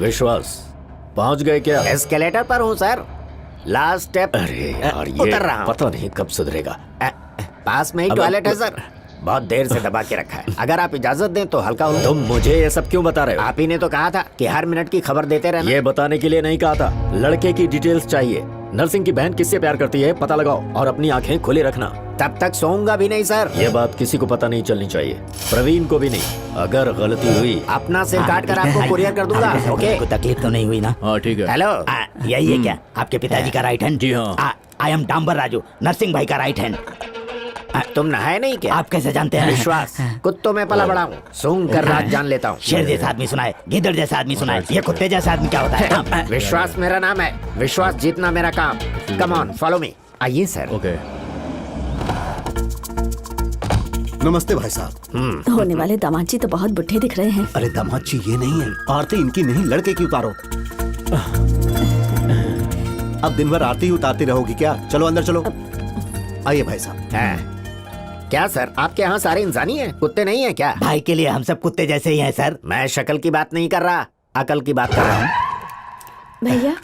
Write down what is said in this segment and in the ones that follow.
विश्वास, पहुंच गए क्या? एस्केलेटर पर हूँ सर, लास्ट स्टेप। अरे यार, ये उतर रहा हूँ। पता नहीं कब सुधरेगा। पास में ही टॉयलेट है सर, बहुत देर से दबा के रखा है। अगर आप इजाजत दें तो हल्का हो। तुम मुझे ये सब क्यों बता रहे हो? आप ही ने तो कहा था कि हर मिनट की खबर देते रहना। ये बताने के लिए नहीं कहा था, लड़के की डिटेल्स चाहिए। नर्सिंग की बहन किससे प्यार करती है पता लगाओ और अपनी आंखें खुली रखना। तब तक सोऊंगा भी नहीं सर। ये बात किसी को पता नहीं चलनी चाहिए, प्रवीण को भी नहीं। अगर गलती हुई अपना सिम काट कर आपको कुरियर कर दूंगा। ओके, कोई तकलीफ तो नहीं हुई ना? हाँ ठीक है। हेलो, यही है क्या आपके पिताजी का राइट हैंड? जी हाँ। आई एम डांबर राजू, नरसिंह भाई का राइट हैंड। तुम नहाए नहीं क्या? आप कैसे जानते हैं? विश्वास, कुत्तों में पला बड़ा हूँ, सूंघ कर रात जान लेता हूँ। शेर जैसा आदमी सुना है, गिद्दड़ जैसा आदमी सुना है, ये कुत्ते जैसा आदमी क्या होता है? विश्वास मेरा नाम है, विश्वास जीतना मेरा काम। Come on, follow me. आइए सर। ओके। नमस्ते भाई साहब। होने वाले दामाद जी तो बहुत बुढ़े दिख रहे हैं। अरे दामाद जी ये नहीं है, आरती इनकी नहीं लड़के की उतारो। अब दिन भर आरती ही उतारती रहोगी क्या? चलो अंदर चलो। आइए भाई साहब। क्या सर, आपके यहाँ सारे इंसानी हैं, कुत्ते नहीं हैं क्या? भाई के लिए हम सब कुत्ते जैसे ही हैं सर। मैं शक्ल की बात नहीं कर रहा, अकल की बात कर रहा हूँ। भैया,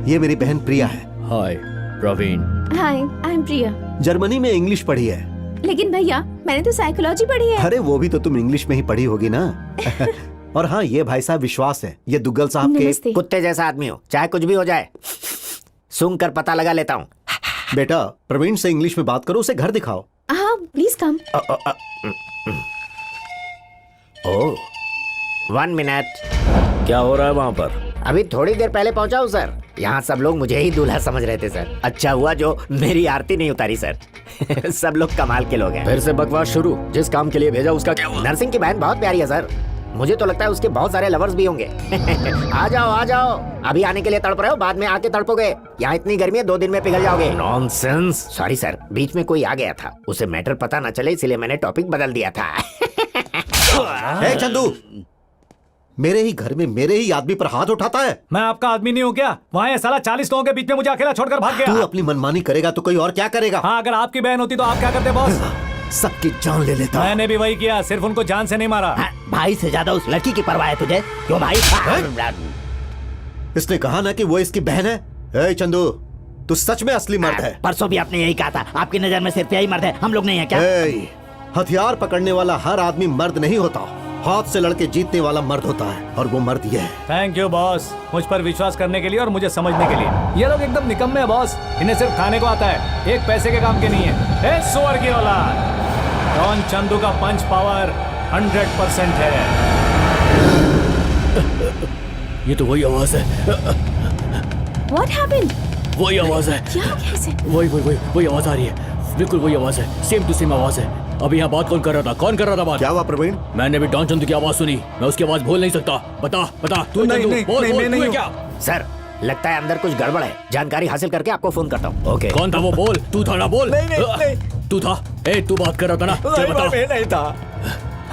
ये मेरी बहन प्रिया है, हाय प्रवीण। हाय, आई एम प्रिया। जर्मनी में इंग्लिश पढ़ी है। लेकिन भैया, मैंने तो साइकोलॉजी पढ़ी है। अरे वो भी तो तुम इंग्लिश में ही पढ़ी होगी ना। और हाँ, ये भाई साहब विश्वास है, ये दुग्गल साहब के नमस्ते। कुत्ते जैसा आदमी हो, चाहे कुछ भी हो जाए सूंघ कर पता लगा लेता हूँ। बेटा। प्रवीण से इंग्लिश में बात करो, उसे घर दिखाओ। हाँ, प्लीज कम। Oh, 1 minute. क्या हो रहा है वहाँ पर? अभी थोड़ी देर पहले पहुंचा हूँ सर। यहाँ सब लोग मुझे ही दूल्हा समझ रहे थे सर। अच्छा हुआ जो मेरी आरती नहीं उतारी सर। सब लोग कमाल के लोग हैं। फिर से बकवास शुरू। जिस काम के लिए भेजा उसका क्या हुआ? नर्सिंग की बहन बहुत प्यारी है सर, मुझे तो लगता है उसके बहुत सारे लवर्स भी होंगे। आ जाओ आ जाओ, अभी आने के लिए तड़प रहे हो, बाद में आके तड़पोगे। यहाँ इतनी गर्मी है, 2 दिन में पिघल जाओगे। नॉनसेंस। सॉरी सर, बीच में कोई आ गया था, उसे मैटर पता न चले इसलिए मैंने टॉपिक बदल दिया था। ए चंदू, मेरे ही घर में मेरे ही आदमी पर हाथ उठाता है। मैं आपका आदमी नहीं हूँ क्या? वहाँ ये साला 40 लोगों के बीच में मुझे अकेला छोड़कर भाग तू गया। अपनी मनमानी करेगा तो कोई और क्या करेगा? हाँ, अगर आपकी बहन होती तो आप क्या करते बॉस? सबकी जान ले लेता। मैंने भी वही किया, सिर्फ उनको जान से नहीं मारा। भाई से ज्यादा उस लड़की की परवाह है तुझे? क्यों भाई? इसने कहा ना कि वो इसकी बहन है। ए चंदू, तू सच में असली मर्द है। परसों भी आपने यही कहा था, आपकी नजर में सिर्फ यही मर्द है, हम लोग नहीं है क्या? ए, हथियार पकड़ने वाला हर आदमी मर्द नहीं होता, हाथ से लड़के जीतने वाला मर्द होता है, और वो मर्द ये है। थैंक यू बॉस, मुझ पर विश्वास करने के लिए और मुझे समझने के लिए। ये लोग एकदम निकम्मे हैं बॉस, इन्हें सिर्फ खाने को आता है, एक पैसे के काम के नहीं है। ए सुअर की औलाद, डॉन चंदू का पंच पावर 100% है। ये तो वही आवाज है। What happened? वही आवाज है। क्या हो गया इसे? वही आवाज आ रही है, बिल्कुल वही आवाज है, सेम टू सेम आवाज है। अभी यहाँ बात कौन कर रहा था? कौन कर रहा था बात? क्या हुआ प्रवीण? मैंने भी डॉन चंदू की आवाज सुनी, मैं उसकी आवाज भूल नहीं सकता। बता तू नहीं, चंदू, नहीं, बोल, नहीं, बोल, मैं तू नहीं है हूँ। क्या? सर, लगता है अंदर कुछ गड़बड़ है, जानकारी हासिल करके आपको फोन करता हूँ। ओके। कौन था वो? बोल। तू था ना? बोल। तू था? ए तू बात कर रहा था ना? चल बता। मैं नहीं था।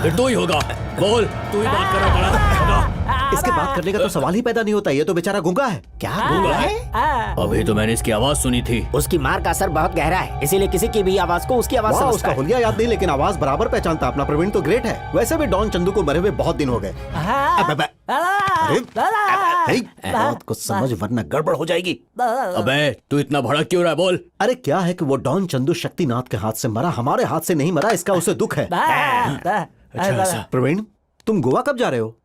फिर तू ही होगा, बोल। तू ही बात कर रहा था ना? बता। इसके बात करने का तो सवाल ही पैदा नहीं होता, ये तो बेचारा गूंगा है। क्या गूंगा है? अभी तो मैंने इसकी आवाज सुनी थी। उसकी मार का असर बहुत गहरा है, इसीलिए किसी की भी आवाज को उसकी आवाज वाह, समझता उसका है। हुलिया याद नहीं लेकिन आवाज बराबर पहचानता। अपना प्रवीण तो ग्रेट है। वैसे भी डॉन चंदू को मरे हुए बहुत दिन हो गए। बात को समझ वरना गड़बड़ हो जाएगी। अबे तू इतना भड़क क्यों रहा है? बोल। अरे क्या है कि वो डॉन चंदू शक्तिनाथ के हाथ से मरा, हमारे हाथ से नहीं मरा, इसका उसे दुख है। अच्छा ऐसा। प्रवीण, तुम गोवा कब जा रहे हो?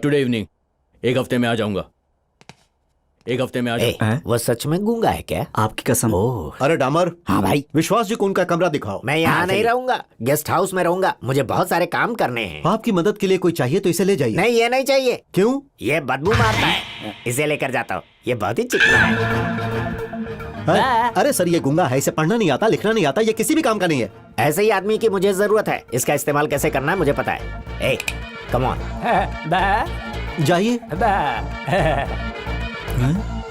Today evening. एक हफ्ते में आ जाऊंगा। एक हफ्ते में आ जाऊंगा। वो सच में गूंगा है क्या? आपकी कसम। अरे डामर। हाँ भाई। विश्वास जी को उनका कमरा दिखाओ। मैं यहाँ नहीं रहूंगा, गेस्ट हाउस में रहूंगा, मुझे बहुत सारे काम करने हैं। आपकी मदद के लिए कोई चाहिए तो इसे ले जाइए। नहीं, ये नहीं चाहिए। क्यों? ये बदबू मारता है, इसे लेकर जाता हूँ। ये बहुत ही चिकना है। अरे सर, ये गूंगा है, इसे पढ़ना नहीं आता, लिखना नहीं आता, ये किसी भी काम का नहीं है। ऐसे ही आदमी की मुझे जरूरत है, इसका इस्तेमाल कैसे करना है मुझे पता है। ए, कम ऑन। जाइए।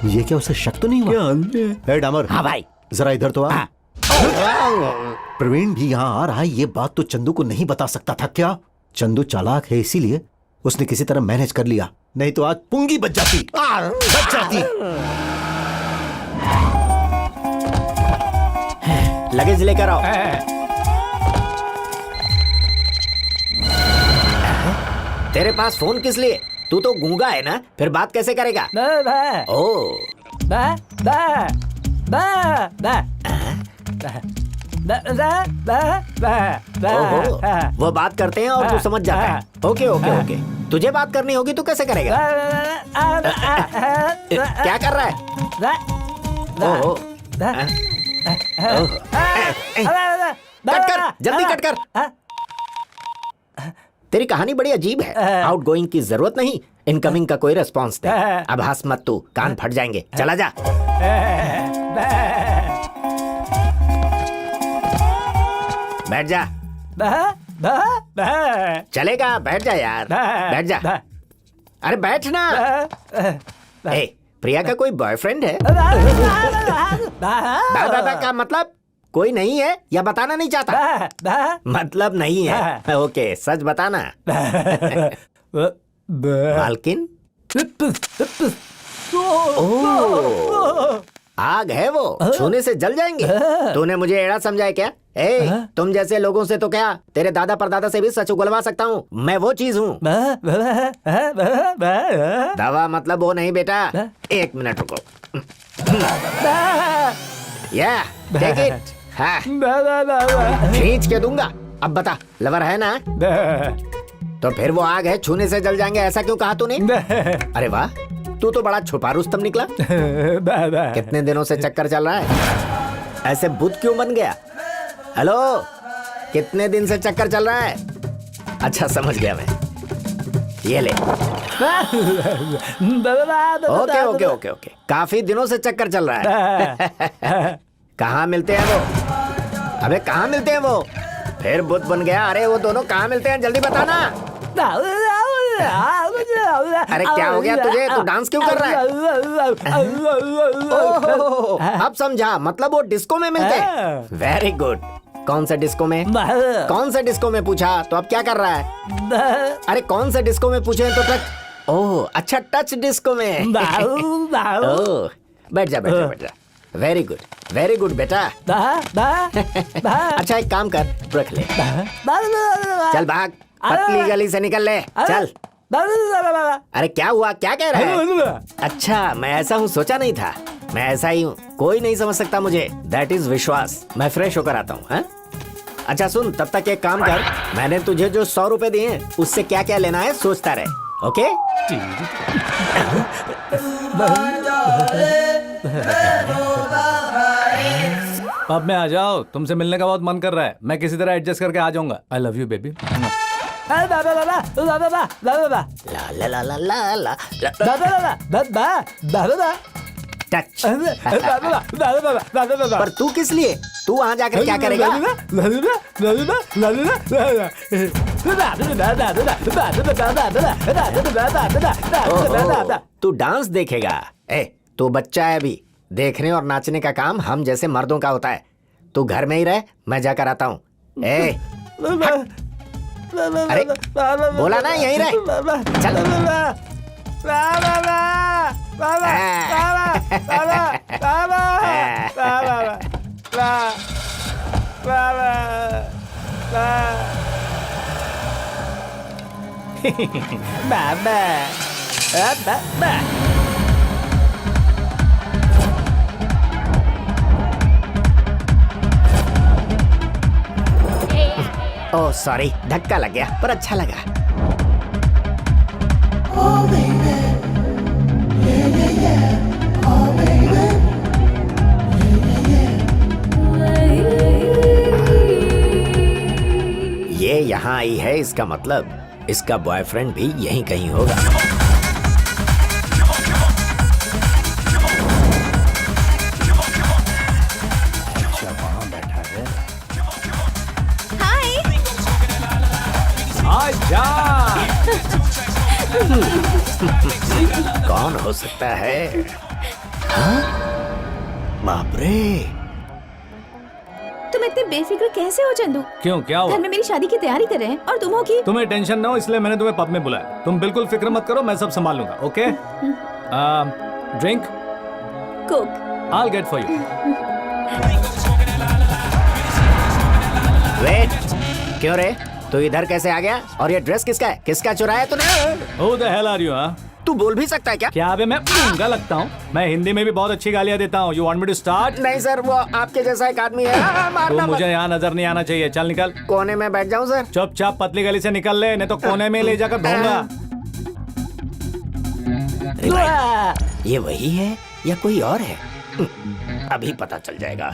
ये क्या उसे शक तो नहीं हुआ? ए डामर। हाँ भाई। जरा इधर तो आ। प्रवीण भी यहाँ आ रहा है, ये बात तो चंदू को नहीं बता सकता था क्या? चंदू चालाक है, इसीलिए उसने किसी तरह मैनेज कर लिया, नहीं तो आज पुंगी बच जाती। लगेज लेकर आओ। तेरे पास फोन किस लिए? तू तो गूंगा है ना, फिर बात कैसे करेगा? ओ ओहो, वो बात करते हैं और तू समझ जाता है। ओके ओके ओके, तुझे बात करनी होगी तो कैसे करेगा? क्या कर रहा है? ओहो, कट कर, जल्दी कट कर। तेरी कहानी बड़ी अजीब है। आउटगोइंग की जरूरत नहीं, इनकमिंग का कोई रिस्पॉन्स नहीं। अब हंस मत तू, कान फट जाएंगे। चला जा। बैठ जा। चलेगा, बैठ जा यार, बैठ जा। अरे बैठ ना। ए, प्रिया का कोई बॉयफ्रेंड है? दादा का मतलब कोई नहीं है या बताना नहीं चाहता? मतलब नहीं है। ओके, सच बताना। मालकिन? ओह, आग है वो, छूने से जल जाएंगे। तूने मुझे एड़ा समझा है क्या? तुम जैसे लोगों से तो क्या, तेरे दादा परदादा से भी सच उगलवा सकता हूँ। मैं वो चीज हूँ। दवा मतलब वो नहीं बेटा। 1 मिनट रुको। या टेक इट। हाँ, खींच के दूंगा। अब बता, लवर है ना? तो फिर वो आग है, छूने से जल जाएंगे, ऐसा क्यों कहा तूने? अरे वाह, तू तो बड़ा छुपा रुस्तम निकला। कितने दिनों से चक्कर चल रहा है? ऐसे बुत क्यों बन गया? हेलो, कितने दिन से चक्कर चल रहा है? अच्छा, समझ गया मैं। ये ले। ओके ओके ओके ओके, काफी दिनों से चक्कर चल रहा है। कहाँ मिलते हैं वो? अबे कहाँ मिलते हैं वो? फिर बुत बन गया। अरे वो दोनों कहाँ मिलते हैं, जल्दी बताना। अरे क्या हो गया तुझे? तू डांस क्यों कर रहा है? ओहो, अब समझा, मतलब वो डिस्को में मिलते हैं। Very good. कौन सा डिस्को में? कौन सा डिस्को में पूछा तो अब क्या कर रहा है? अरे कौन सा डिस्को में पूछे तो टच। ओह अच्छा, टच डिस्को में। ओह, बैठ जा बैठ जा बैठ जा। वेरी गुड बेटा। अच्छा एक काम कर, रख ले। चल भाग, पतली गली से निकल ले, चल। अरे क्या हुआ, क्या कह रहा है? अच्छा, मैं ऐसा हूँ सोचा नहीं था। मैं ऐसा ही हूँ, कोई नहीं समझ सकता मुझे। दैट इज विश्वास। मैं फ्रेश होकर आता हूँ। अच्छा सुन, तब तक एक काम कर, मैंने तुझे जो 100 रुपए दिए हैं उससे क्या क्या लेना है सोचता रहे। ओके? अब मैं आ जाओ, तुमसे मिलने का बहुत मन कर रहा है। मैं किसी तरह एडजस्ट करके आ जाऊंगा। I love you baby. Touch. पर तू किस लिए? तू वहां जाकर क्या करेगा? तू डांस देखेगा? तू बच्चा है अभी, देखने और नाचने का काम हम जैसे मर्दों का होता है। तू घर में ही रह, मैं जाकर आता हूँ। अरे बोला ना यहीं रह, चल। ओह सॉरी, धक्का लग गया, पर अच्छा लगा। ये यहाँ आई है, इसका मतलब इसका बॉयफ्रेंड भी यहीं कहीं होगा। अच्छा वहाँ बैठा है। हाय। आजा। कौन हो सकता है? बाप रे, तुम इतने बेफिक्र कैसे हो चंदू? क्यों, क्या हुआ? घर में मेरी शादी की तैयारी कर रहे हैं और तुम हो कि तुम्हें टेंशन ना हो इसलिए मैंने तुम्हें पब में बुलाया। तुम बिल्कुल फिक्र मत करो, मैं सब संभाल लूंगा। Okay? Drink? Coke. I'll get for you. Wait, क्यों रे? तू इधर कैसे आ गया? और ये ड्रेस किसका है? किसका चुराया तूने? Who the hell are you, huh? तू बोल भी सकता है क्या? क्या बे मैं गूंगा लगता हूँ? मैं हिंदी में भी बहुत अच्छी गालियाँ देता हूँ। You want me to start? नहीं सर, वो आपके जैसा एक आदमी है। तो मारना मुझे मत। यहाँ नजर नहीं आना चाहिए। चल निकल। कोने में बैठ जाऊं सर? चुपचाप पतली गली से निकल ले, नहीं तो कोने में ले जाकर ढूंढूंगा। अरे भाई, ये वही है या कोई और है? अभी पता चल जाएगा।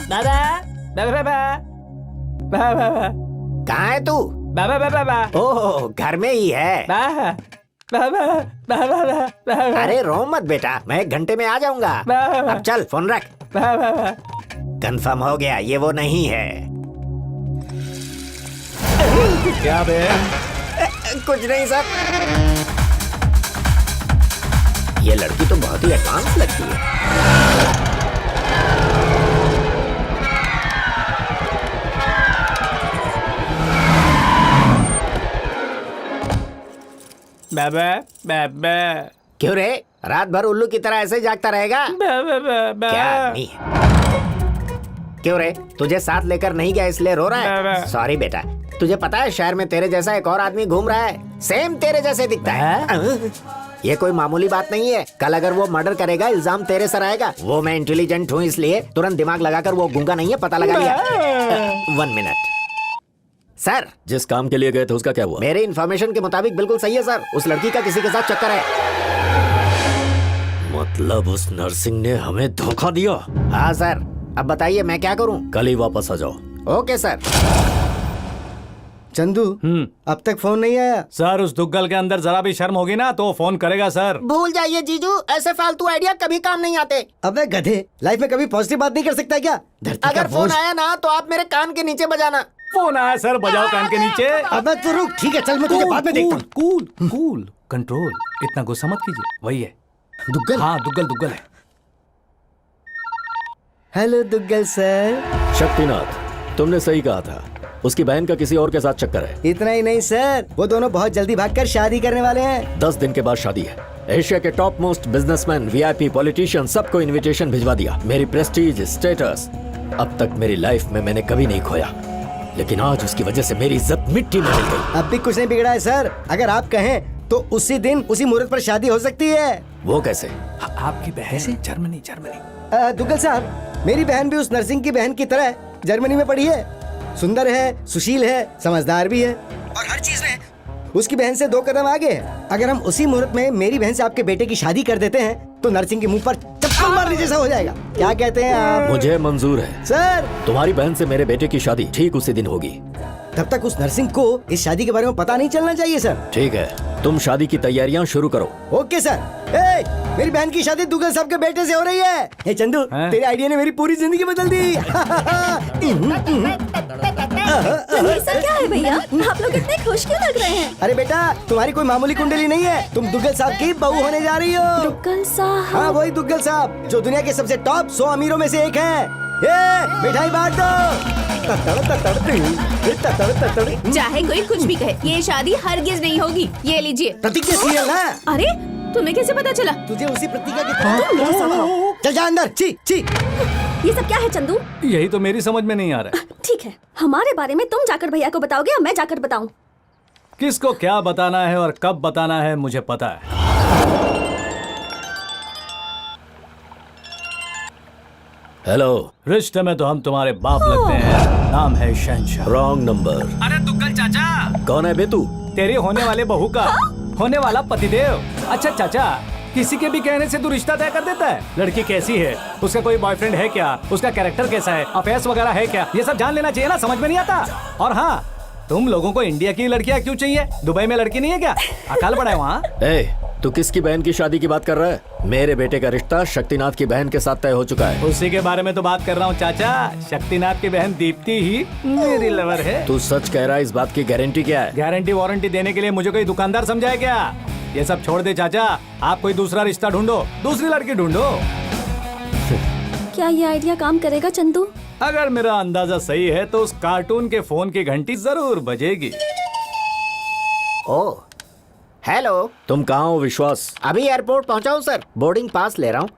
बाबा बाबा बाबा बाबा कहाँ है तू? बाबा बाबा बाबा ओह, घर में ही है। बाबा बाबा बाबा अरे रो मत बेटा, मैं 1 घंटे में आ जाऊंगा। अब चल फोन रख। बाबा कंफर्म हो गया, ये वो नहीं है। क्या बे? कुछ नहीं सर। ये लड़की तो बहुत ही एडवांस लगती है। बाबा बाबा क्यों रे, रात भर उल्लू की तरह ऐसे जागता रहेगा? बाबा क्या आदमी है? क्यों रे, तुझे साथ लेकर नहीं गया इसलिए रो रहा है? सॉरी बेटा, तुझे पता है शहर में तेरे जैसा एक और आदमी घूम रहा है, सेम तेरे जैसे दिखता है। ये कोई मामूली बात नहीं है। कल अगर वो मर्डर करेगा, इल्जाम तेरे सर आएगा। वो मैं इंटेलिजेंट हूँ इसलिए तुरंत दिमाग लगाकर वो गूंगा नहीं है, पता लगा लिया। 1 मिनट सर। जिस काम के लिए गए थे उसका क्या हुआ? मेरे इन्फॉर्मेशन के मुताबिक बिल्कुल सही है सर। उस लड़की का किसी के साथ चक्कर है। मतलब उस नर्सिंग ने हमें धोखा दिया? हाँ सर। अब बताइए मैं क्या करूँ? कल ही वापस आ जाओ। Okay sir. चंदू, अब तक फोन नहीं आया? सर, उस दुग्गल के अंदर जरा भी शर्म होगी ना तो वो फोन करेगा सर। भूल जाइए जीजू, ऐसे फालतू आइडिया कभी काम नहीं आते। अबे गधे, लाइफ में कभी पॉजिटिव बात नहीं कर सकता क्या? धरती अगर का फोन बोझ। आया ना तो आप मेरे कान के नीचे बजाना। फोन आया सर, बजाओ कान के नीचे। अबे तू रुक, ठीक है चल मैं तुझे बाद में देखता हूँ। कूल कूल कंट्रोल, इतना गुस्सा मत कीजिए। वही है दुग्गल। हाँ, दुग्गल है। Hello Duggal sir. शक्तिनाथ, तुमने सही कहा था, उसकी बहन का किसी और के साथ चक्कर है। इतना ही नहीं सर, वो दोनों बहुत जल्दी भागकर शादी करने वाले हैं। 10 दिन के बाद शादी है। एशिया के top most businessman, VIP politician सबको इनविटेशन भिजवा दिया। मेरी प्रेस्टीज, स्टेटस अब तक मेरी लाइफ में मैंने कभी नहीं खोया, लेकिन आज उसकी वजह से मेरी इज्जत मिट्टी में मिल गई। अब भी कुछ नहीं बिगड़ा है सर। अगर आप कहें तो उसी दिन उसी मुहूर्त पर शादी हो सकती है। वो कैसे? आपकी बहन जर्मनी। दुग्गल साहब, मेरी बहन भी उस नर्सिंग की बहन की तरह जर्मनी में पढ़ी है। सुंदर है, सुशील है, समझदार भी है और हर चीज में उसकी बहन से 2 कदम आगे है। अगर हम उसी मुहूर्त में मेरी बहन से आपके बेटे की शादी कर देते हैं तो नर्सिंग के मुंह पर चप्पल मारने जैसा हो जाएगा। क्या कहते हैं आप? मुझे मंजूर है सर। तुम्हारी बहन से मेरे बेटे की शादी ठीक उसी दिन होगी। तब तक उस नर्सिंग को इस शादी के बारे में पता नहीं चलना चाहिए सर। ठीक है, तुम शादी की तैयारियां शुरू करो। Okay sir. मेरी बहन की शादी दुग्गल साहब के बेटे से हो रही है। हे चंदू, तेरे आइडिया ने मेरी पूरी जिंदगी बदल दी। ये सब क्या है भैया? आप लोग इतने खुश क्यों लग रहे हैं? अरे बेटा, तुम्हारी कोई मामूली कुंडली नहीं है, तुम दुग्गल साहब की बहू होने जा रही हो। दुग्गल साहब? हाँ, वही दुग्गल साहब जो दुनिया के सबसे टॉप 100 अमीरों में से एक है। मिठाई बांट दो। चाहे कोई कुछ भी कहे, ये शादी हरगिज नहीं होगी। ये लीजिए। प्रतिज्ञा सीरियल ना? अरे तुम्हें कैसे पता चला? तुझे उसी प्रतिज्ञा की तरह। चल जा अंदर। छी छी। ये सब क्या है चंदू? यही तो मेरी समझ में नहीं आ रहा है। ठीक है, हमारे बारे में तुम जाकर भैया को बताओगे या मैं जाकर बताऊं? किसको क्या बताना है और कब बताना है मुझे पता है। हेलो। रिश्ते में तो हम तुम्हारे बाप लगते हैं। नाम है शहंशाह। Wrong number. अरे दुग्गल चाचा। कौन है बे तू? तेरी होने वाले बहू का होने वाला पतिदेव। अच्छा चाचा, किसी के भी कहने से तू रिश्ता तय कर देता है? लड़की कैसी है, उसका कोई बॉयफ्रेंड है क्या, उसका कैरेक्टर कैसा है, अफेयर्स वगैरह है क्या, ये सब जान लेना चाहिए ना। समझ में नहीं आता। और हाँ, तुम लोगों को इंडिया की लड़कियां क्यों चाहिए? दुबई में लड़की नहीं है क्या? अकाल पड़ा है वहाँ। तू किसकी बहन की शादी की बात कर रहा है? मेरे बेटे का रिश्ता शक्तिनाथ की बहन के साथ तय हो चुका है। उसी के बारे में तो बात कर रहा हूँ चाचा। शक्तिनाथ की बहन दीप्ति ही मेरी लवर है। तू सच कह रहा है? इस बात की गारंटी क्या है? गारंटी वारंटी देने के लिए मुझे कोई दुकानदार समझा है क्या? ये सब छोड़ दे चाचा, आप कोई दूसरा रिश्ता ढूंढो, दूसरी लड़की ढूंढो। क्या ये आइडिया काम करेगा चंदू? अगर मेरा अंदाजा सही है तो उस कार्टून के फोन की घंटी जरूर बजेगी। ओह, हेलो। तुम कहाँ हो विश्वास? अभी एयरपोर्ट पहुंचा हूँ सर, बोर्डिंग पास ले रहा हूँ।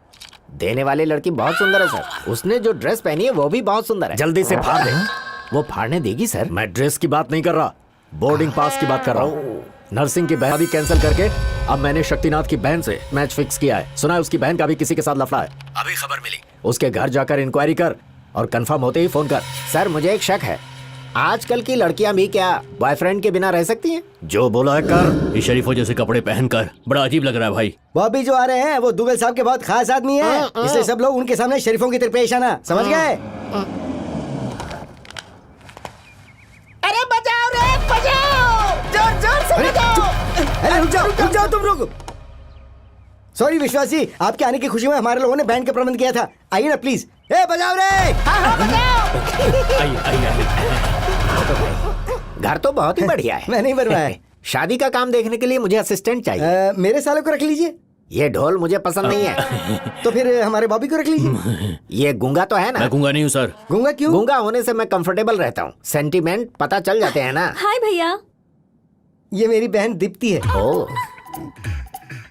देने वाली लड़की बहुत सुंदर है सर। उसने जो ड्रेस पहनी है वो भी बहुत सुंदर है। जल्दी से फाड़ दे। वो फाड़ने देगी सर? मैं ड्रेस की बात नहीं कर रहा, बोर्डिंग पास की बात कर रहा हूँ। नर्सिंग की बहन भी कैंसिल करके अब मैंने शक्तिनाथ की बहन से मैच फिक्स किया है। सुना है उसकी बहन का भी किसी के साथ लफड़ा है। अभी खबर मिली, उसके घर जाकर इंक्वायरी कर और कंफर्म होते ही फोन कर। सर मुझे एक शक है, आजकल की लड़कियां भी क्या बॉयफ्रेंड के बिना रह सकती हैं? जो बोला है कर। ये शरीफों जैसे कपड़े पहनकर बड़ा अजीब लग रहा है भाई। वो अभी जो आ रहे हैं वो दुगल साहब के बहुत खास आदमी है, इसलिए सब लोग उनके सामने शरीफों की तरह पेश आना, समझ गए? अरे बजाओ रे बजाओ, जोर जोर से बजाओ। अरे रुक जाओ तुम लोग। सॉरी विश्वास जी, आपके आने की खुशी में हमारे लोगों ने बैंड का प्रबंध किया था। आइए ना प्लीज। ए बजाओ रे। हाँ बजाओ। घर तो बहुत ही बढ़िया है। मैं नहीं बनवाया। शादी का काम देखने के लिए मुझे असिस्टेंट चाहिए। मेरे साले को रख लीजिए। ये ढोल मुझे पसंद नहीं है। तो फिर हमारे बॉबी को रख लीजिए। ये गूंगा तो है ना? मैं गूंगा नहीं हूँ सर। गूंगा क्यों? गूंगा होने से मैं कंफर्टेबल रहता हूँ, सेंटीमेंट पता चल जाते हैं ना। हाय भैया। ये मेरी बहन दीप्ति है। ओ,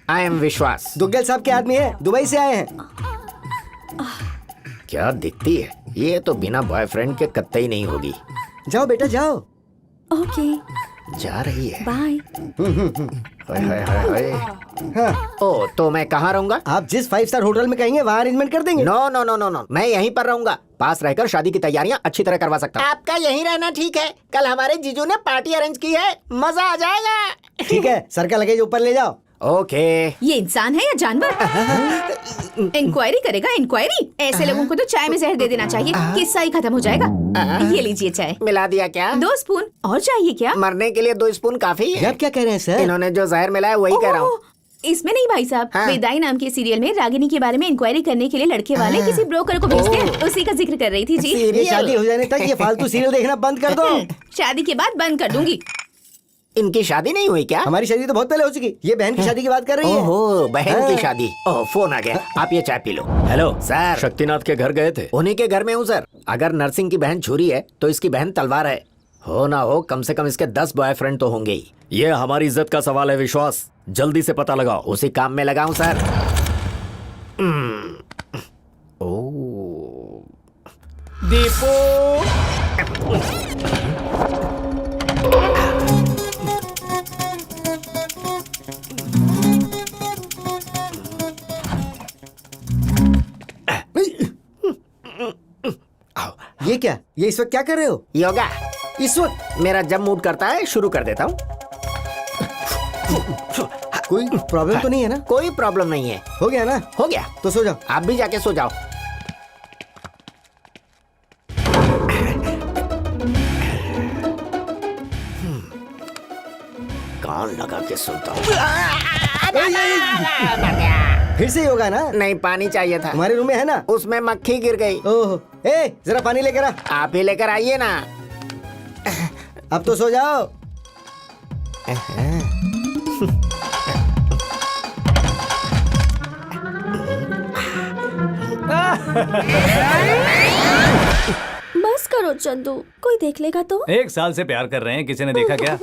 आई एम विश्वास। दुग्गल साहब के आदमी है, दुबई से आए हैं। क्या दिखती है, ये तो बिना बॉयफ्रेंड के कतई नहीं होगी। जाओ बेटा जाओ। ओके जा रही है। बाय। हाय हाय हाय हाय। हाँ, ओ तो मैं कहाँ रहूंगा? आप जिस 5 स्टार होटल में कहेंगे वहाँ अरेंजमेंट कर देंगे। No no no no no, मैं यहीं पर रहूंगा। पास रहकर शादी की तैयारियां अच्छी तरह करवा सकता हूँ। आपका यहीं रहना ठीक है। कल हमारे जीजू ने पार्टी अरेंज की है, मजा आ जाएगा। ठीक है, सर का लगेज ऊपर ले जाओ। ओके। ये इंसान है या जानवर? इंक्वायरी करेगा इंक्वायरी? ऐसे लोगों को तो चाय में जहर दे देना चाहिए, किस्सा ही खत्म हो जाएगा। ये लीजिए चाय। मिला दिया क्या? 2 स्पून और चाहिए क्या? मरने के लिए 2 स्पून काफी ये है। आप क्या कह रहे हैं सर? इन्होंने जो जहर मिलाया वही कह रहा हूँ। ओह, इसमें नहीं भाई साहब। हाँ। विदाई नाम के सीरियल में रागिनी के बारे में इंक्वायरी करने के लिए लड़के वाले किसी ब्रोकर को भेजते हैं, उसी का जिक्र कर रही थी जी। ये शादी हो जाने तक ये फालतू सीरियल देखना बंद कर दो। शादी के बाद बंद कर दूंगी। इनकी शादी नहीं हुई क्या? हमारी शादी तो बहुत पहले हो चुकी। ये बहन की शादी की बात कर रही है। ओहो, बहन हाँ। की शादी। ओह फोन आ गया, आप ये चाय पी लो। Hello sir. शक्तिनाथ के घर गए थे? उन्हीं के घर में हूँ सर। अगर नरसिंह की बहन छुरी है तो इसकी बहन तलवार है। हो ना हो कम से कम इसके 10 बॉयफ्रेंड तो होंगे ही। ये हमारी इज्जत का सवाल है विश्वास, जल्दी से पता लगाओ। उसी काम में लगा हूँ सर। ओ दीपू ये क्या? ये इस वक्त क्या कर रहे हो? योगा। इस वक्त मेरा जब मूड करता है शुरू कर देता हूँ। कोई प्रॉब्लम तो नहीं है ना? कोई प्रॉब्लम नहीं है। हो गया ना? हो गया तो सो जाओ। आप भी जाके सो जाओ। कान लगा के सुनता हूँ। फिर से योगा ना? नहीं, पानी चाहिए था। हमारे रूम में है ना? उसमें मक्खी गिर गई। ओह, ए जरा पानी लेकर आ। आप ही लेकर आइए ना। अब तो सो जाओ। बस करो चंदू, कोई देख लेगा तो। 1 साल से प्यार कर रहे हैं, किसी ने देखा क्या?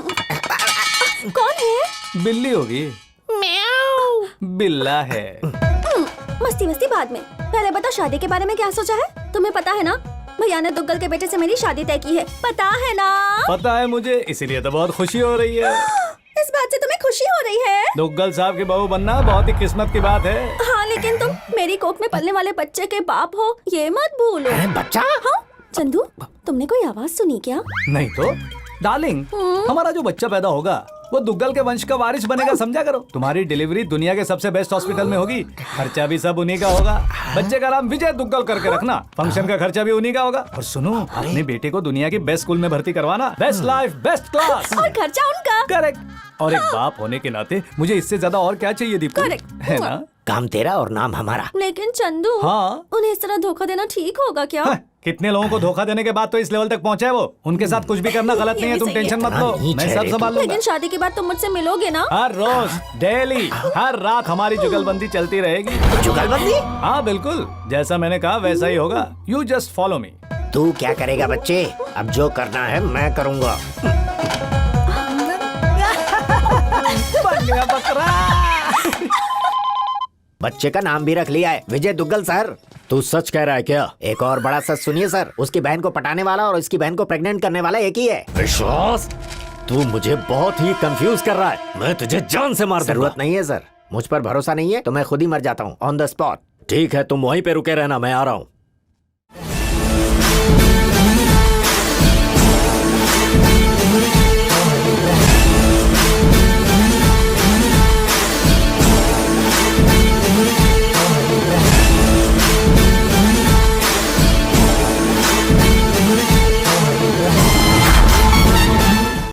कौन है? बिल्ली होगी। बिल्ला है। मस्ती मस्ती बाद में, पहले बता शादी के बारे में क्या सोचा है? तुम्हें पता है ना भैया ने दुग्गल के बेटे से मेरी शादी तय की है, पता है ना? पता है मुझे, इसीलिए तो बहुत खुशी हो रही है। इस बात से तुम्हें खुशी हो रही है? दुग्गल साहब की बहू बनना बहुत ही किस्मत की बात है। हाँ लेकिन तुम मेरी कोख में पलने वाले बच्चे के बाप हो, ये मत भूलो। बच्चा? हाँ चंदू, तुमने कोई आवाज सुनी क्या? नहीं तो डार्लिंग, हमारा जो बच्चा पैदा होगा वो दुग्गल के वंश का वारिस बनेगा, समझा करो। तुम्हारी डिलीवरी दुनिया के सबसे बेस्ट हॉस्पिटल में होगी, खर्चा भी सब उन्हीं का होगा। बच्चे का नाम विजय दुग्गल करके रखना, फंक्शन का खर्चा भी उन्हीं का होगा। और सुनो, अपने बेटे को दुनिया की बेस्ट स्कूल में भर्ती करवाना, बेस्ट लाइफ बेस्ट क्लास। और खर्चा उनका। करेक्ट। और एक बाप होने के नाते मुझे इससे ज्यादा और क्या चाहिए दीपू, Correct. है ना? काम तेरा और नाम हमारा। लेकिन चंदू, हाँ? उन्हें इस तरह धोखा देना ठीक होगा क्या? हाँ, कितने लोगों को धोखा देने के बाद तो इस लेवल तक पहुंचे है वो। उनके साथ कुछ भी करना गलत ये नहीं है, भी तुम सही है। टेंशन मत लो, नीच मैं है सब रे संभाल लूंगा। लेकिन शादी के बाद तुम मुझसे मिलोगे ना? हर रोज, डेली, हर रात हमारी जुगलबंदी चलती रहेगी। जुगलबंदी? हाँ बिल्कुल, जैसा मैंने कहा वैसा ही होगा। You just follow me. तू क्या करेगा बच्चे? अब जो करना है मैं करूँगा। बन गया बकरा। बच्चे का नाम भी रख लिया है, विजय दुग्गल सर। तू सच कह रहा है क्या? एक और बड़ा सच सुनिए सर, उसकी बहन को पटाने वाला और उसकी बहन को प्रेग्नेंट करने वाला एक ही है। विश्वास, तू मुझे बहुत ही कंफ्यूज कर रहा है। मैं तुझे जान से मार दूंगा। जरूरत नहीं है सर, मुझ पर भरोसा नहीं है तो मैं खुद ही मर जाता हूँ ऑन द स्पॉट। ठीक है, तुम वहीं पे रुके रहना, मैं आ रहा हूँ।